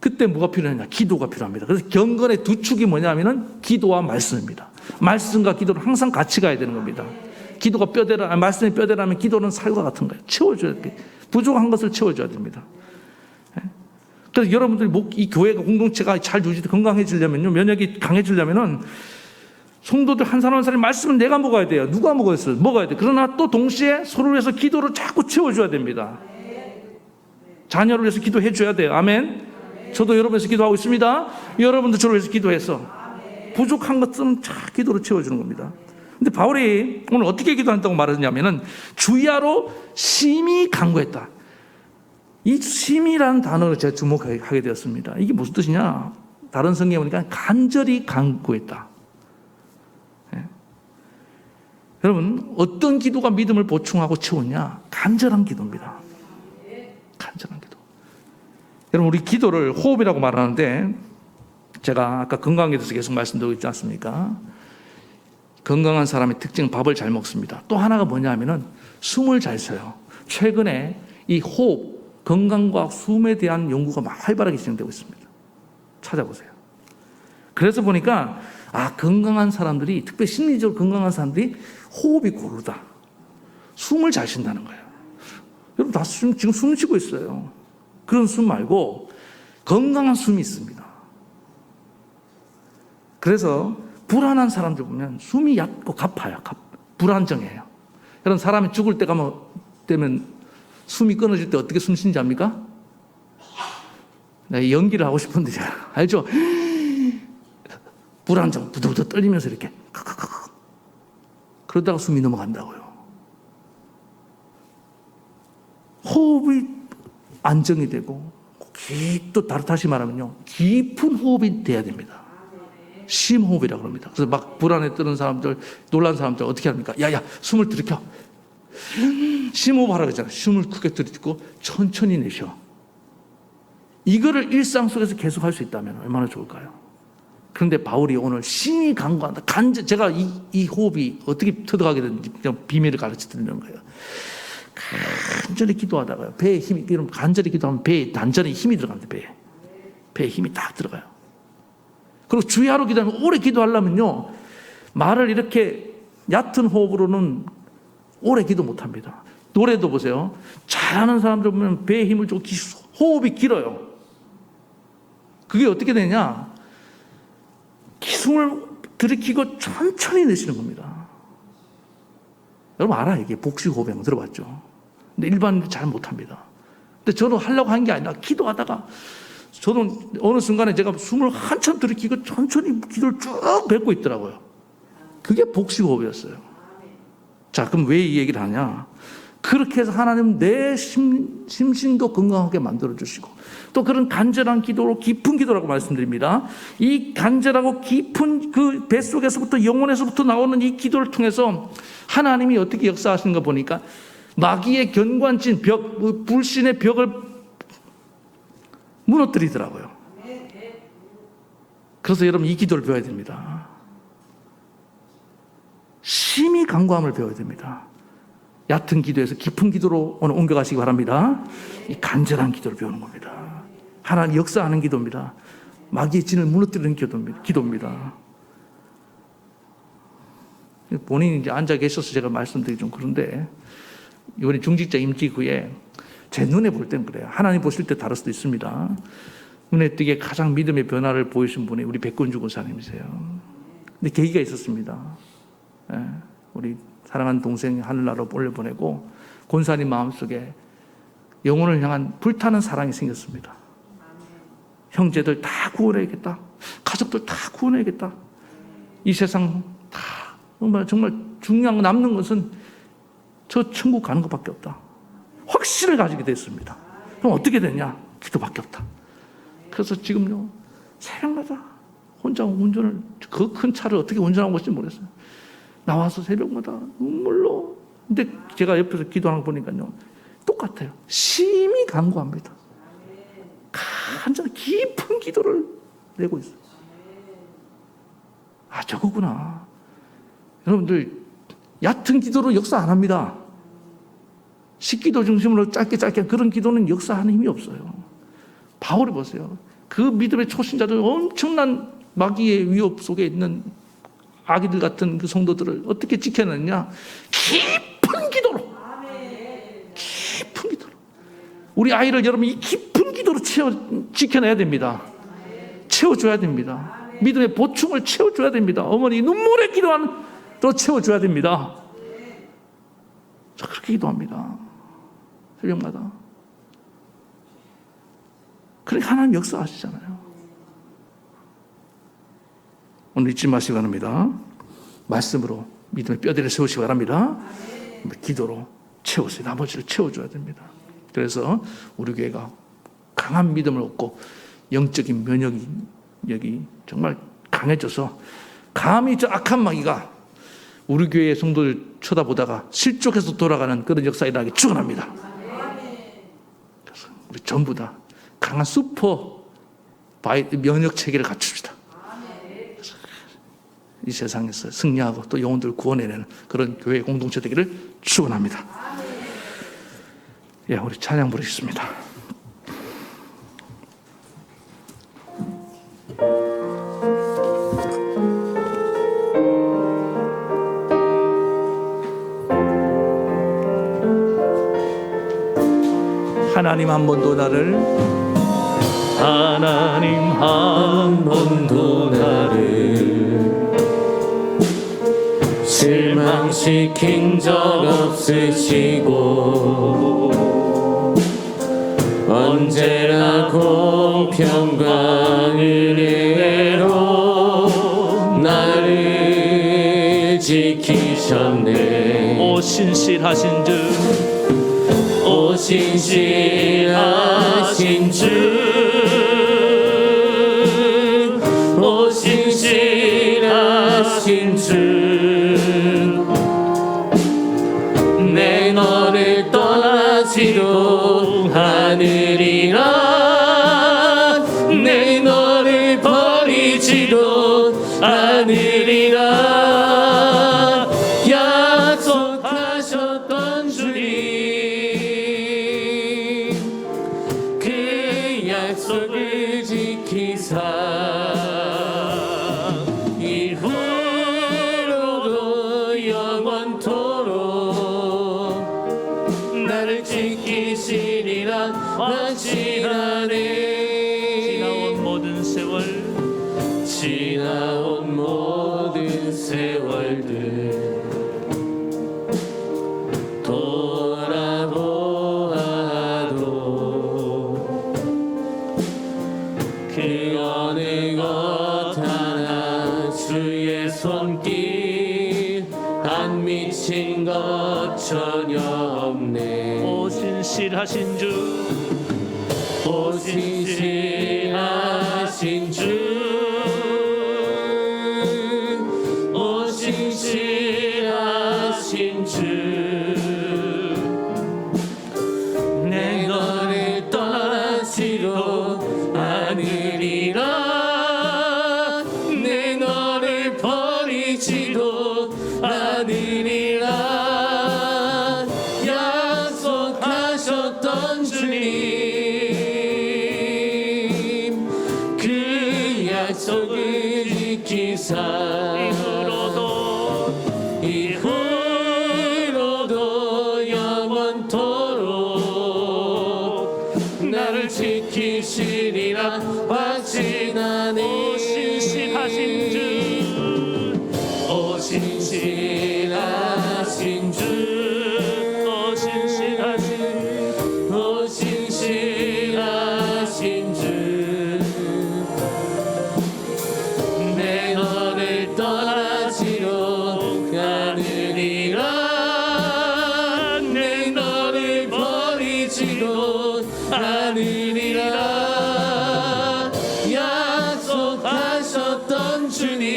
그때 뭐가 필요하냐? 기도가 필요합니다. 그래서 경건의 두 축이 뭐냐면은 기도와 말씀입니다. 말씀과 기도는 항상 같이 가야 되는 겁니다. 기도가 뼈대라, 말씀이 뼈대라면 기도는 살과 같은 거예요. 채워줘야 돼. 부족한 것을 채워줘야 됩니다. 그래서 여러분들이 이 교회가 공동체가 잘 유지돼 건강해지려면요, 면역이 강해지려면은 성도들 한 사람 한 사람이 말씀은 내가 먹어야 돼요. 누가 먹어야 돼. 그러나 또 동시에 서로를 위해서 기도를 자꾸 채워줘야 됩니다. 자녀를 위해서 기도해 줘야 돼요. 아멘. 저도 여러분에서 기도하고 있습니다. 여러분도 저를 위해서 기도해서 부족한 것은 기도로 채워주는 겁니다. 근데 바울이 오늘 어떻게 기도한다고 말하냐면은 주야로 심히 간구했다. 이 심히라는 단어를 제가 주목하게 되었습니다. 이게 무슨 뜻이냐? 다른 성경에 보니까 간절히 간구했다. 네. 여러분, 어떤 기도가 믿음을 보충하고 채우냐? 간절한 기도입니다. 간절한 여러분, 우리 기도를 호흡이라고 말하는데, 제가 아까 건강에 대해서 계속 말씀드리고 있지 않습니까? 건강한 사람의 특징은 밥을 잘 먹습니다. 또 하나가 뭐냐 하면은 숨을 잘 쉬어요. 최근에 이 호흡, 건강과 숨에 대한 연구가 막 활발하게 진행되고 있습니다. 찾아보세요. 그래서 보니까 건강한 사람들이, 특별히 심리적으로 건강한 사람들이 호흡이 고르다. 숨을 잘 쉰다는 거예요. 여러분 다 지금 숨 쉬고 있어요. 그런 숨 말고 건강한 숨이 있습니다. 그래서 불안한 사람들 보면 숨이 얕고 가파요. 불안정해요. 여러분, 사람이 죽을 때가 되면 숨이 끊어질 때 어떻게 숨 쉬는지 압니까? 내가 연기를 하고 싶은데 제가 알죠? 불안정, 부들부들 떨리면서 이렇게 그러다가 숨이 넘어간다고요. 호흡이 안정이 되고, 또 다시 말하면요, 깊은 호흡이 돼야 됩니다. 심호흡이라고 합니다. 그래서 막 불안에 뜨는 사람들, 놀란 사람들 어떻게 합니까? 야야, 숨을 들이켜. 심호흡하라고 그러잖아요. 숨을 크게 들이키고 천천히 내쉬어. 이거를 일상 속에서 계속 할 수 있다면 얼마나 좋을까요? 그런데 바울이 오늘 심히 간구한다. 제가 이 호흡이 어떻게 터득하게 됐는지 비밀을 가르쳐 드리는 거예요. 간절히 기도하다가요, 배에 힘이, 간절히 기도하면 배에 단전에 힘이 들어갑니다. 배에 힘이 딱 들어가요. 그리고 주야로 기도하면, 오래 기도하려면요, 말을 이렇게 얕은 호흡으로는 오래 기도 못 합니다. 노래도 보세요. 잘하는 사람들 보면 배에 힘을 주고 호흡이 길어요. 그게 어떻게 되냐? 숨을 들이키고 천천히 내쉬는 겁니다. 여러분 알아요. 이게 복식호흡 들어봤죠? 근데 일반인들 잘 못합니다. 근데 저는 하려고 한 게 아니라 기도하다가 저는 어느 순간에 제가 숨을 한참 들이키고 천천히 기도를 쭉 뱉고 있더라고요. 그게 복식호흡이었어요. 자, 그럼 왜 이 얘기를 하냐? 그렇게 해서 하나님 내 심신도 건강하게 만들어주시고, 또 그런 간절한 기도로, 깊은 기도라고 말씀드립니다. 이 간절하고 깊은 그 뱃속에서부터, 영혼에서부터 나오는 이 기도를 통해서 하나님이 어떻게 역사하시는 거 보니까 마귀의 견관진 벽, 불신의 벽을 무너뜨리더라고요. 그래서 여러분 이 기도를 배워야 됩니다. 심히 간구함을 배워야 됩니다. 얕은 기도에서 깊은 기도로 오늘 옮겨가시기 바랍니다. 이 간절한 기도를 배우는 겁니다. 하나님 역사하는 기도입니다. 마귀의 진을 무너뜨리는 기도입니다. 본인이 이제 앉아 계셔서 제가 말씀드리기 좀 그런데, 이번에 중직자 임기 후에 제 눈에 볼 땐 그래요. 하나님 보실 때 다를 수도 있습니다. 눈에 띄게 가장 믿음의 변화를 보이신 분이 우리 백건주 권사님이세요. 근데 계기가 있었습니다. 우리 사랑하는 동생 하늘나라로 올려보내고 권사님 마음속에 영혼을 향한 불타는 사랑이 생겼습니다. 형제들 다 구원해야겠다. 가족들 다 구원해야겠다. 이 세상 다 정말 중요한 거, 남는 것은 저 천국 가는 것밖에 없다. 확신을 가지게 됐습니다. 그럼 어떻게 되냐? 기도밖에 없다. 그래서 지금요, 새벽마다 혼자 운전을, 그 큰 차를 어떻게 운전하고 있는지 모르겠어요. 나와서 새벽마다 눈물로. 근데 제가 옆에서 기도하는 거 보니까요, 똑같아요. 심히 간구합니다. 간절히 깊은 기도를 내고 있어요. 저거구나. 여러분들, 얕은 기도로 역사 안 합니다. 식기도 중심으로 짧게 그런 기도는 역사하는 힘이 없어요. 바울이 보세요. 그 믿음의 초신자들, 엄청난 마귀의 위협 속에 있는 아기들 같은 그 성도들을 어떻게 지켜냈냐? 깊은 기도로. 깊은 기도로. 우리 아이를 여러분 이 깊은 기도로 지켜내야 됩니다. 채워줘야 됩니다. 믿음의 보충을 채워줘야 됩니다. 어머니 눈물의 기도하는 또 채워줘야 됩니다. 저 그렇게 기도합니다. 새벽마다. 그러니까 하나님 역사하시잖아요. 오늘 잊지 마시기 바랍니다. 말씀으로 믿음의 뼈대를 세우시기 바랍니다. 기도로 채우세요. 나머지를 채워줘야 됩니다. 그래서 우리 교회가 강한 믿음을 얻고 영적인 면역력이 정말 강해져서 감히 저 악한 마귀가 우리 교회의 성도를 쳐다보다가 실족해서 돌아가는 그런 역사 일어나기 축원합니다. 그래서 우리 전부 다 강한 슈퍼 면역 체계를 갖춥시다. 이 세상에서 승리하고 또 영혼들을 구원해내는 그런 교회 공동체 되기를 축원합니다. 예, 우리 찬양 부르겠습니다. 하나님 한 번도 나를 하나님 한 번도 나를 실망시킨 적 없으시고 언제나 공평과 은혜로 나를 지키셨네. 오 신실하신 주 오 신실하신 주, 오 신실하신 주, 내 너를 떠나지도 않으리라, 내 너를 버리지도 않으리라. 약속하셨던 주님, 약속을 지키사 이후로도 영원토록 나를 지키시리라 확신하네. 지나온 모든 세월 지나온 모든 세월들 그 어느 것 하나 주의 손길 안 미친 것 전혀 없네. 오 신실하신 주, 오 신실하신 주, 오 신실하신 주, 내 너를 떠나지도 않으리라, 내 너를 버리지도 않으리라. 약속하셨던 주님, 그 약속을 지키사 이후로도 영원토록 나를 지키시리라 확신하네. 오 신실하신 주, 오 신실하신 주, 오 신실하신 오 신실하신 주, 내 너를 떠나지도 않으리라, 내 너를 버리지도 않으리라. 약속하셨던 주님,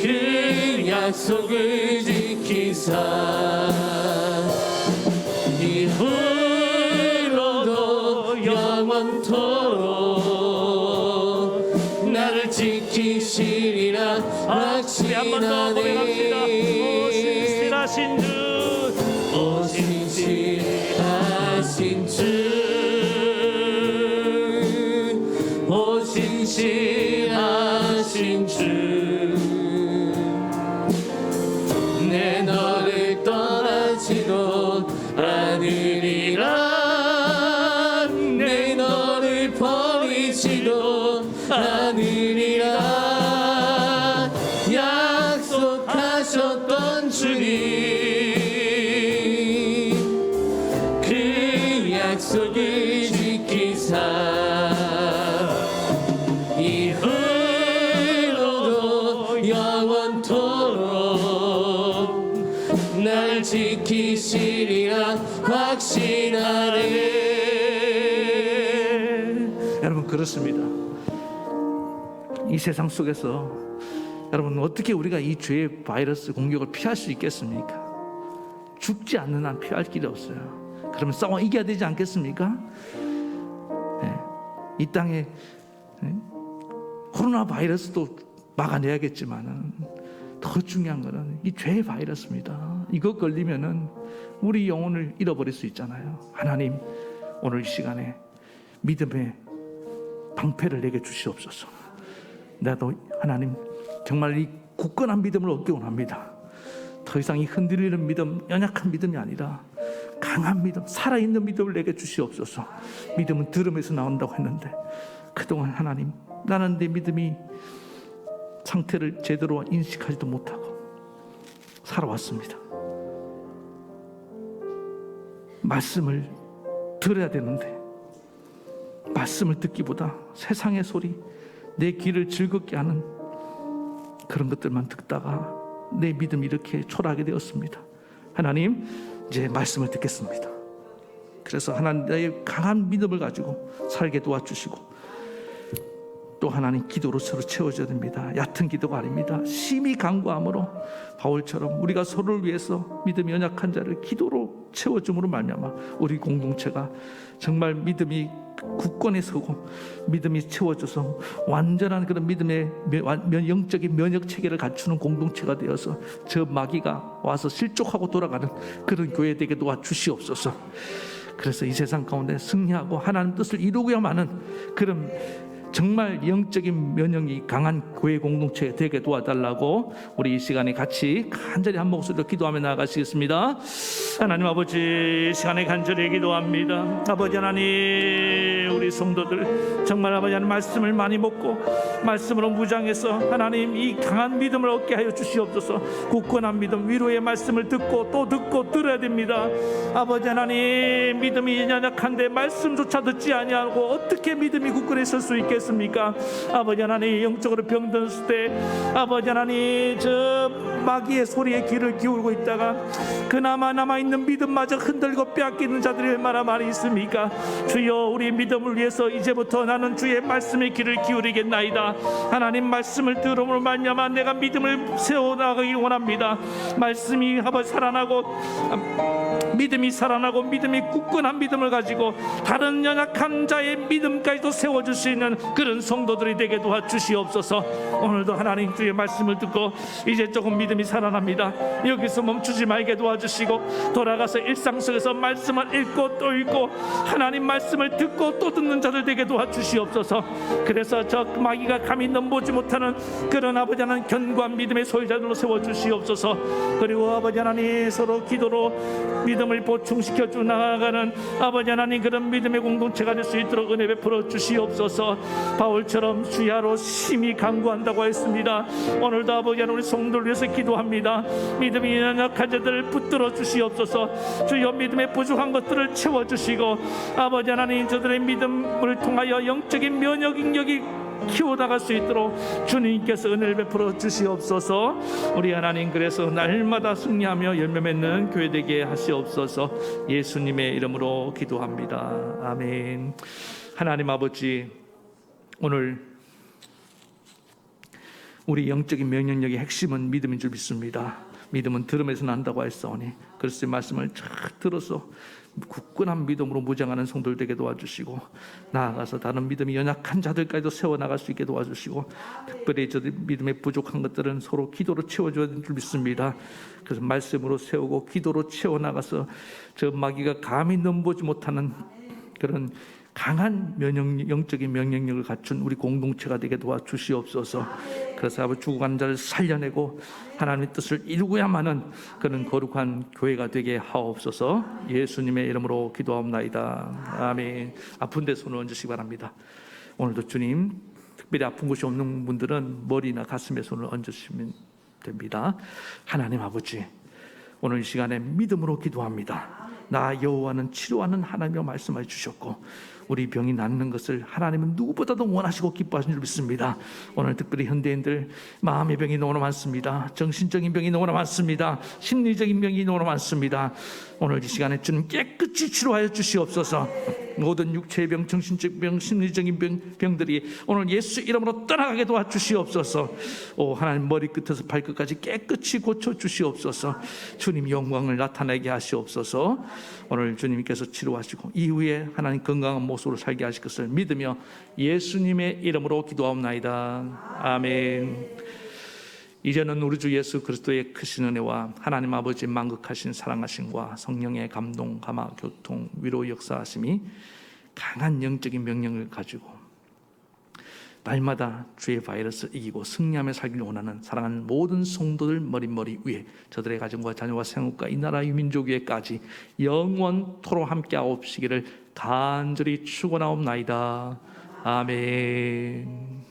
그 약속을 지키사 이후로도 영원토록 나를 지키시리라 확신하네. 오 신실하신 주, 오 신실하신 주, 오 신실하신 주, 내 너를 떠나지도 않으리라, 내 너를 버리지도 않으리라. 약속하셨던 주님, 그 약속을 지키사 이후로도 영원토록 날 지키시리라 확신하네. 여러분 그렇습니다. 이 세상 속에서 여러분 어떻게 우리가 이 죄의 바이러스 공격을 피할 수 있겠습니까? 죽지 않는 한 피할 길이 없어요. 그러면 싸워 이겨야 되지 않겠습니까? 네. 이 땅에 코로나 바이러스도 막아내야겠지만은 더 중요한 것은 이 죄의 바이러스입니다. 이거 걸리면은 우리 영혼을 잃어버릴 수 있잖아요. 하나님, 오늘 이 시간에 믿음의 방패를 내게 주시옵소서. 나도 하나님 정말 이 굳건한 믿음을 얻기 원합니다. 더 이상 이 흔들리는 믿음, 연약한 믿음이 아니라 강한 믿음, 살아있는 믿음을 내게 주시옵소서. 믿음은 들음에서 나온다고 했는데 그동안 하나님, 나는 내 믿음이 상태를 제대로 인식하지도 못하고 살아왔습니다. 말씀을 들어야 되는데 말씀을 듣기보다 세상의 소리, 내 귀를 즐겁게 하는 그런 것들만 듣다가 내 믿음이 이렇게 초라하게 되었습니다. 하나님, 이제 말씀을 듣겠습니다. 그래서 하나님, 나의 강한 믿음을 가지고 살게 도와주시고, 또 하나님, 기도로 서로 채워줘야 됩니다. 얕은 기도가 아닙니다. 심히 간구함으로 바울처럼 우리가 서로를 위해서 믿음이 연약한 자를 기도로 채워줌으로 말미암아 우리 공동체가 정말 믿음이 굳건히 서고 믿음이 채워져서 완전한 그런 믿음의 영적인 면역 체계를 갖추는 공동체가 되어서 저 마귀가 와서 실족하고 돌아가는 그런 교회 되게 도와주시옵소서. 그래서 이 세상 가운데 승리하고 하나님 뜻을 이루고야만 하는 그런 정말 영적인 면역이 강한 교회 공동체 되게 도와달라고 우리 이 시간에 같이 간절히 한 목소리로 기도하며 나아가시겠습니다. 하나님 아버지, 시간에 간절히 기도합니다. 아버지 하나님, 우리 성도들 정말 아버지 하나님 말씀을 많이 먹고 말씀으로 무장해서 하나님 이 강한 믿음을 얻게 하여 주시옵소서. 굳건한 믿음, 위로의 말씀을 듣고 또 듣고 들어야 됩니다. 아버지 하나님, 믿음이 연약한데 말씀조차 듣지 아니하고 어떻게 믿음이 굳건히 설 수 있겠습니까? 아버지 하나님, 영적으로 병들었을 때 아버지 하나님 저 마귀의 소리에 귀를 기울고 있다가 그나마 남아있는 믿음마저 흔들고 빼앗기는 자들이 얼마나 많이 있습니까? 주여, 우리 믿음을 위해서 이제부터 나는 주의 말씀에 귀를 기울이겠나이다. 하나님 말씀을 들음으로 말미암아 내가 믿음을 세워나가기 원합니다. 말씀이 아버지 살아나고 믿음이 살아나고 믿음이 굳건한 믿음을 가지고 다른 연약한 자의 믿음까지도 세워줄 수 있는 그런 성도들이 되게 도와주시옵소서. 오늘도 하나님 주의 말씀을 듣고 이제 조금 믿음이 살아납니다. 여기서 멈추지 말게 도와주시고 돌아가서 일상 속에서 말씀을 읽고 또 읽고 하나님 말씀을 듣고 또 듣는 자들 되게 도와주시옵소서. 그래서 저 마귀가 감히 넘보지 못하는 그런 아버지 하나님 견고한 믿음의 소유자들로 세워주시옵소서. 그리고 아버지 하나님 서로 기도로 믿음을 보충시켜 주 나아가는 아버지 하나님 그런 믿음의 공동체가 될 수 있도록 은혜 베풀어 주시옵소서. 바울처럼 주야로 심히 간구한다고 했습니다. 오늘도 아버지 하나님 우리 성도를 위해서 기도합니다. 믿음이 연약한 자들을 붙들어 주시옵소서. 주여, 믿음의 부족한 것들을 채워주시고 아버지 하나님 저들의 믿음을 통하여 영적인 면역 능력이 키워나갈 수 있도록 주님께서 은혜를 베풀어 주시옵소서. 우리 하나님, 그래서 날마다 승리하며 열매 맺는 교회 되게 하시옵소서. 예수님의 이름으로 기도합니다. 아멘. 하나님 아버지, 오늘 우리 영적인 면역력의 핵심은 믿음인 줄 믿습니다. 믿음은 들음에서 난다고 하였사오니 그리스도의 말씀을 잘 들어서 굳건한 믿음으로 무장하는 성도들 되게 도와주시고 나아가서 다른 믿음이 연약한 자들까지도 세워나갈 수 있게 도와주시고 특별히 저들 믿음에 부족한 것들은 서로 기도로 채워줘야 될 줄 믿습니다. 그래서 말씀으로 세우고 기도로 채워나가서 저 마귀가 감히 넘보지 못하는 그런 강한 영적인 면역력을 갖춘 우리 공동체가 되게 도와주시옵소서. 그래서 아버지 죽어가는 자를 살려내고 하나님의 뜻을 이루고야만 하는 그런 거룩한 교회가 되게 하옵소서. 예수님의 이름으로 기도하옵나이다. 아멘. 아픈 데 손을 얹으시기 바랍니다. 오늘도 주님, 특별히 아픈 곳이 없는 분들은 머리나 가슴에 손을 얹으시면 됩니다. 하나님 아버지, 오늘 이 시간에 믿음으로 기도합니다. 나 여호와는 치료하는 하나님이라고 말씀해 주셨고 우리 병이 낫는 것을 하나님은 누구보다도 원하시고 기뻐하시는 줄 믿습니다. 오늘 특별히 현대인들 마음의 병이 너무나 많습니다. 정신적인 병이 너무나 많습니다. 심리적인 병이 너무나 많습니다. 오늘 이 시간에 주님 깨끗이 치료하여 주시옵소서. 모든 육체의 병, 정신적 병, 심리적인 병들이 오늘 예수 이름으로 떠나가게 도와주시옵소서. 오 하나님, 머리끝에서 발끝까지 깨끗이 고쳐주시옵소서. 주님 영광을 나타내게 하시옵소서. 오늘 주님께서 치료하시고 이후에 하나님 건강한 모습으로 살게 하실 것을 믿으며 예수님의 이름으로 기도하옵나이다. 아멘. 이제는 우리 주 예수 그리스도의 크신 은혜와 하나님 아버지 만극하신 사랑하심과 성령의 감동, 감화, 교통, 위로 역사하심이 강한 영적인 명령을 가지고 날마다 주의 바이러스를 이기고 승리하며 살기를 원하는 사랑하는 모든 성도들 머릿머리 위에 저들의 가정과 자녀와 생업과 이 나라 유민족 위에까지 영원토록 함께하옵시기를 간절히 축원하옵나이다. 아멘.